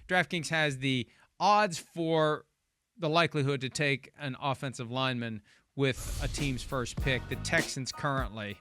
DraftKings has the odds for the likelihood to take an offensive lineman with a team's first pick. The Texans currently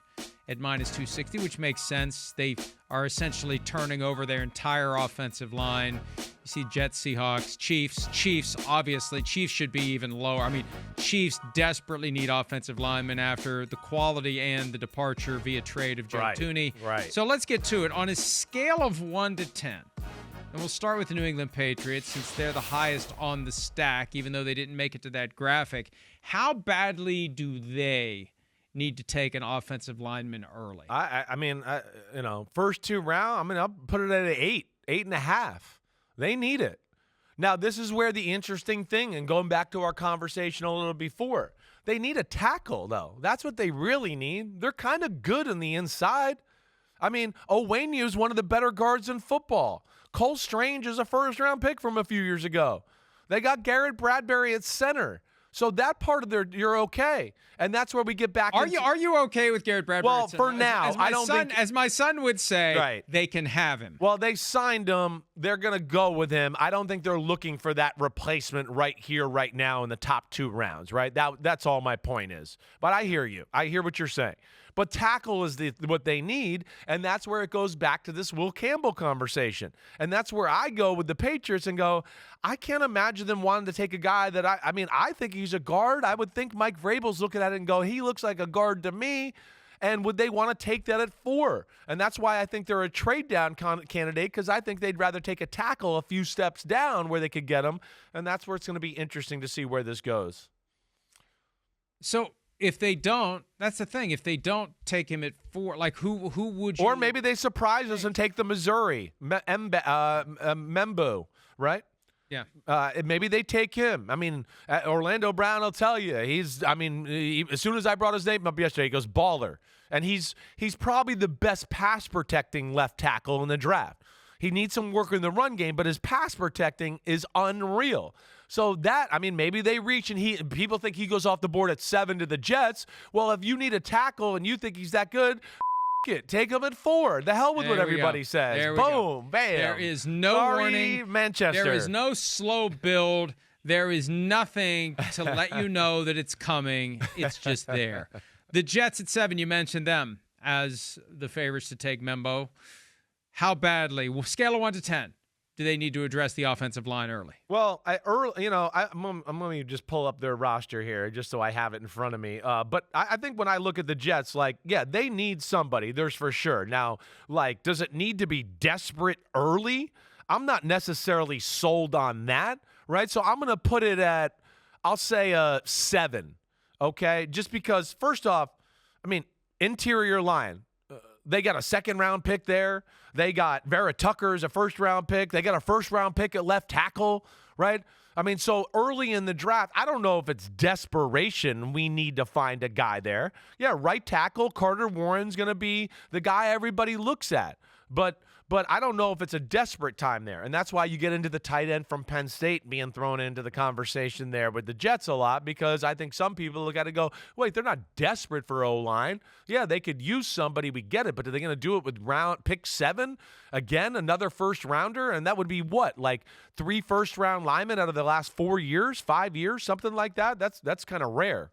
at -260, which makes sense. They are essentially turning over their entire offensive line. You see Jets, Seahawks, Chiefs, obviously. Chiefs should be even lower. I mean, Chiefs desperately need offensive linemen after the quality and the departure via trade of Joe Tooney. Right. So let's get to it. On a scale of 1 to 10, and we'll start with the New England Patriots since they're the highest on the stack, even though they didn't make it to that graphic. How badly do they need to take an offensive lineman early? I mean, first 2 rounds, I'll put it at an 8.5. They need it. Now, this is where the interesting thing, and going back to our conversation a little before, they need a tackle, though. That's what they really need. They're kind of good on the inside. I mean, Owenu is one of the better guards in football. Cole Strange is a first-round pick from a few years ago. They got Garrett Bradbury at center. So that part of you're okay. And that's where we get back Are you okay with Garrett Bradbury? Well, for now, I don't think... As my son would say, right. They can have him. Well, they signed him. They're going to go with him. I don't think they're looking for that replacement right here, right now in the top 2 rounds, right? That's all my point is. But I hear you. I hear what you're saying. But tackle is what they need, and that's where it goes back to this Will Campbell conversation. And that's where I go with the Patriots and go, I can't imagine them wanting to take a guy that I think he's a guard. I would think Mike Vrabel's looking at it and go, he looks like a guard to me. And would they want to take that at 4? And that's why I think they're a trade-down candidate, because I think they'd rather take a tackle a few steps down where they could get him. And that's where it's going to be interesting to see where this goes. So if they don't, that's the thing. If they don't take him at 4, like who would you? Or maybe they surprise us and take the Missouri, Membu, right? Yeah. Maybe they take him. I mean, Orlando Brown will tell you. As soon as I brought his name up yesterday, he goes, baller. And he's probably the best pass-protecting left tackle in the draft. He needs some work in the run game, but his pass protecting is unreal. So maybe they reach and people think he goes off the board at 7 to the Jets. Well, if you need a tackle and you think he's that good, it. Take him at 4. The hell with what everybody says. Boom, bam. There is no warning. Manchester. There is no slow build. There is nothing to let you know that it's coming. It's just there. The Jets at 7, you mentioned them as the favorites to take Membo. How badly? Well, scale of 1 to 10. Do they need to address the offensive line early? Well, I'm going to just pull up their roster here just so I have it in front of me. But I think when I look at the Jets, they need somebody. There's for sure. Now, does it need to be desperate early? I'm not necessarily sold on that, right? So I'm going to put it at, I'll say a 7, okay? Just because, first off, interior line. They got a second-round pick there. They got Vera Tucker as a first-round pick. They got a first-round pick at left tackle, right? So early in the draft, I don't know if it's desperation we need to find a guy there. Yeah, right tackle, Carter Warren's going to be the guy everybody looks at. But I don't know if it's a desperate time there. And that's why you get into the tight end from Penn State being thrown into the conversation there with the Jets a lot, because I think some people look at it and go, wait, they're not desperate for O-line. Yeah, they could use somebody. We get it. But are they going to do it with pick 7? Again, another first rounder? And that would be what? 3 first-round linemen out of the last 4 years, 5 years, something like that? That's kind of rare.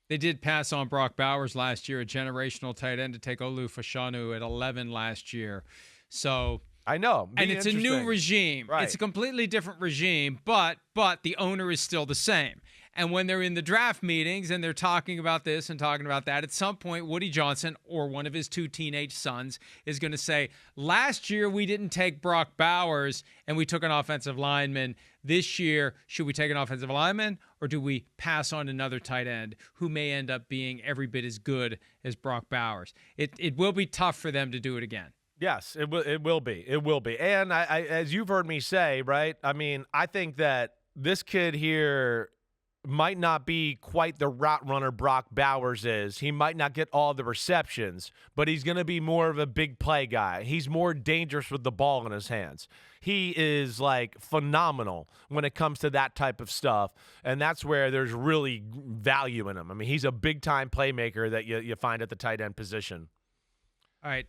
They did pass on Brock Bowers last year, a generational tight end, to take Olu Fashanu at 11 last year. So I know, and it's a new regime. Right. It's a completely different regime, but the owner is still the same. And when they're in the draft meetings and they're talking about this and talking about that, at some point Woody Johnson or one of his 2 teenage sons is going to say, last year we didn't take Brock Bowers and we took an offensive lineman. This year, should we take an offensive lineman or do we pass on another tight end who may end up being every bit as good as Brock Bowers? It will be tough for them to do it again. Yes, it will be. It will be. And I as you've heard me say, right, I think that this kid here might not be quite the route runner Brock Bowers is. He might not get all the receptions, but he's going to be more of a big play guy. He's more dangerous with the ball in his hands. He is phenomenal when it comes to that type of stuff, and that's where there's really value in him. He's a big-time playmaker that you find at the tight end position. All right.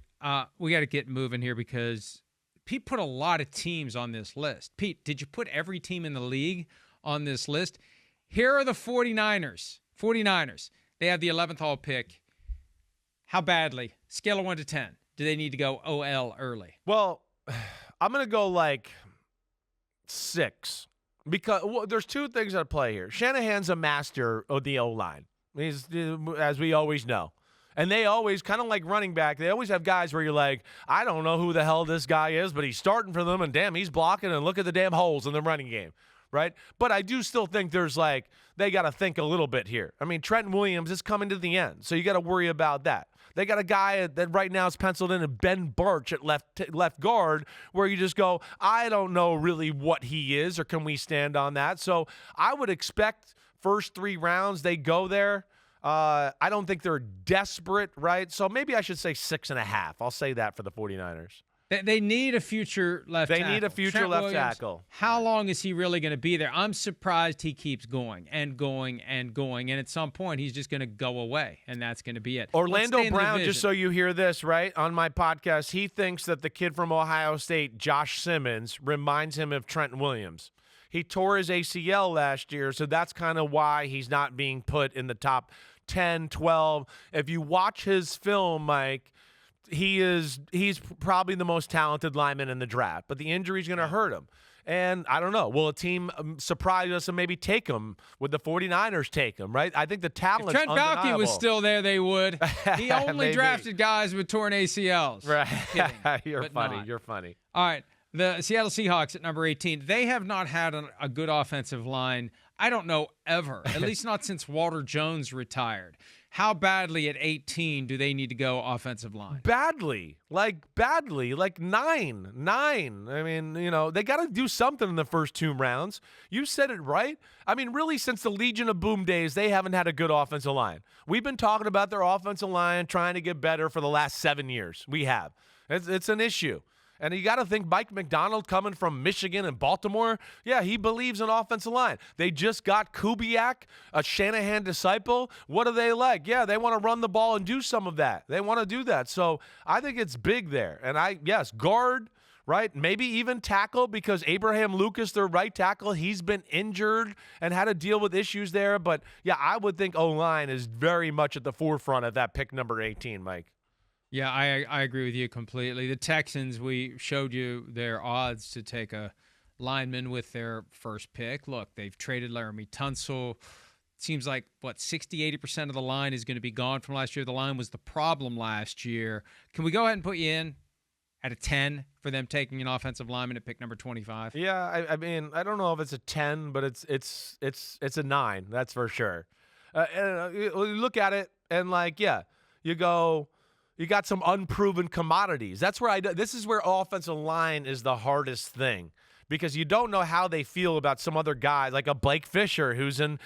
We got to get moving here because Pete put a lot of teams on this list. Pete, did you put every team in the league on this list? Here are the 49ers. 49ers. They have the 11th all pick. How badly? Scale of 1 to 10. Do they need to go OL early? Well, I'm going to go like 6 because there's two things at play here. Shanahan's a master of the O-line. He's, as we always know. And they always, kind of like running back, they always have guys where you're like, I don't know who the hell this guy is, but he's starting for them, and damn, he's blocking, and look at the damn holes in the running game, right? But I do still think there's like, they got to think a little bit here. I mean, Trenton Williams is coming to the end, so you got to worry about that. They got a guy that right now is penciled in, Ben Birch at left guard, where you just go, I don't know really what he is, or can we stand on that? So I would expect first 3 rounds, they go there. I don't think they're desperate, right? So maybe I should say 6.5. I'll say that for the 49ers. They need a future left tackle. They need a future left tackle. How long is he really going to be there? I'm surprised he keeps going and going and going, and at some point he's just going to go away, and that's going to be it. Orlando Brown, just so you hear this, right, on my podcast, he thinks that the kid from Ohio State, Josh Simmons, reminds him of Trenton Williams. He tore his ACL last year, so that's kind of why he's not being put in the top 10, 12. If you watch his film, Mike, he's probably the most talented lineman in the draft, but the injury's going to hurt him. And I don't know. Will a team surprise us and maybe take him? Would the 49ers take him, right? I think the talent's If Trent undeniable. Baalke was still there, they would. He only drafted guys with torn ACLs. Right. You're funny. Not. You're funny. All right. The Seattle Seahawks at number 18, they have not had a good offensive line, I don't know, ever, at least not since Walter Jones retired. How badly at 18 do they need to go offensive line? Badly, like 9. I mean, they got to do something in the first 2 rounds. You said it right. I mean, really, since the Legion of Boom days, they haven't had a good offensive line. We've been talking about their offensive line trying to get better for the last 7 years. We have. It's an issue. And you got to think Mike McDonald coming from Michigan and Baltimore, yeah, he believes in offensive line. They just got Kubiak, a Shanahan disciple. What do they like? Yeah, they want to run the ball and do some of that. They want to do that. So I think it's big there. And yes, guard, right? Maybe even tackle, because Abraham Lucas, their right tackle, he's been injured and had to deal with issues there. But yeah, I would think O-line is very much at the forefront of that pick number 18, Mike. Yeah, I agree with you completely. The Texans, we showed you their odds to take a lineman with their first pick. Look, they've traded Laramie Tunsil. Seems like, 60-80% of the line is going to be gone from last year. The line was the problem last year. Can we go ahead and put you in at a 10 for them taking an offensive lineman at pick number 25? Yeah, I mean, I don't know if it's a 10, but it's a 9, that's for sure. And you look at it and you go, you got some unproven commodities. That's where this is where offensive line is the hardest thing, because you don't know how they feel about some other guy, like a Blake Fisher, who's in,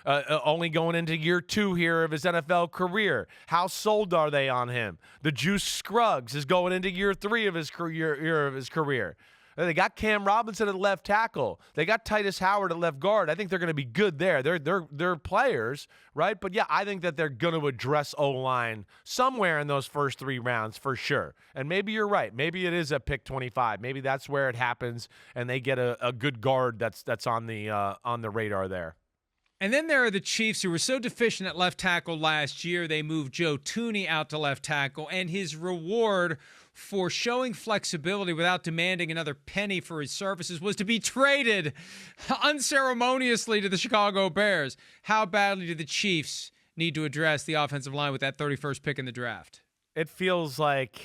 only going into year 2 here of his NFL career. How sold are they on him? The Juice Scruggs is going into year 3 of his career. They got Cam Robinson at left tackle. They got Titus Howard at left guard. I think they're going to be good there. They're players, right? But yeah, I think that they're going to address O-line somewhere in those first 3 rounds for sure. And maybe you're right. Maybe it is at pick 25. Maybe that's where it happens, and they get a good guard that's on the radar there. And then there are the Chiefs, who were so deficient at left tackle last year. They moved Joe Thuney out to left tackle, and his reward for showing flexibility without demanding another penny for his services was to be traded unceremoniously to the Chicago Bears. How badly do the Chiefs need to address the offensive line with that 31st pick in the draft? It feels like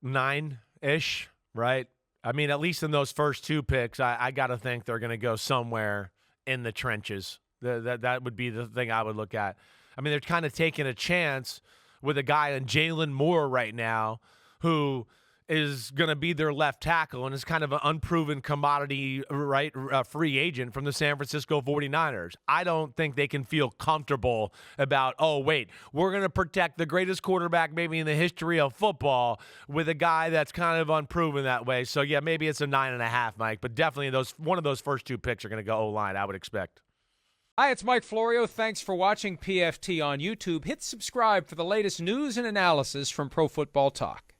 9-ish, right? I mean, at least in those first 2 picks, I got to think they're going to go somewhere in the trenches. That would be the thing I would look at. I mean, they're kind of taking a chance with a guy in Jalen Moore right now, who is going to be their left tackle and is kind of an unproven commodity, right, free agent from the San Francisco 49ers. I don't think they can feel comfortable about, we're going to protect the greatest quarterback maybe in the history of football with a guy that's kind of unproven that way. So, yeah, maybe it's a 9.5, Mike, but definitely one of those first 2 picks are going to go O-line, I would expect. Hi, it's Mike Florio. Thanks for watching PFT on YouTube. Hit subscribe for the latest news and analysis from Pro Football Talk.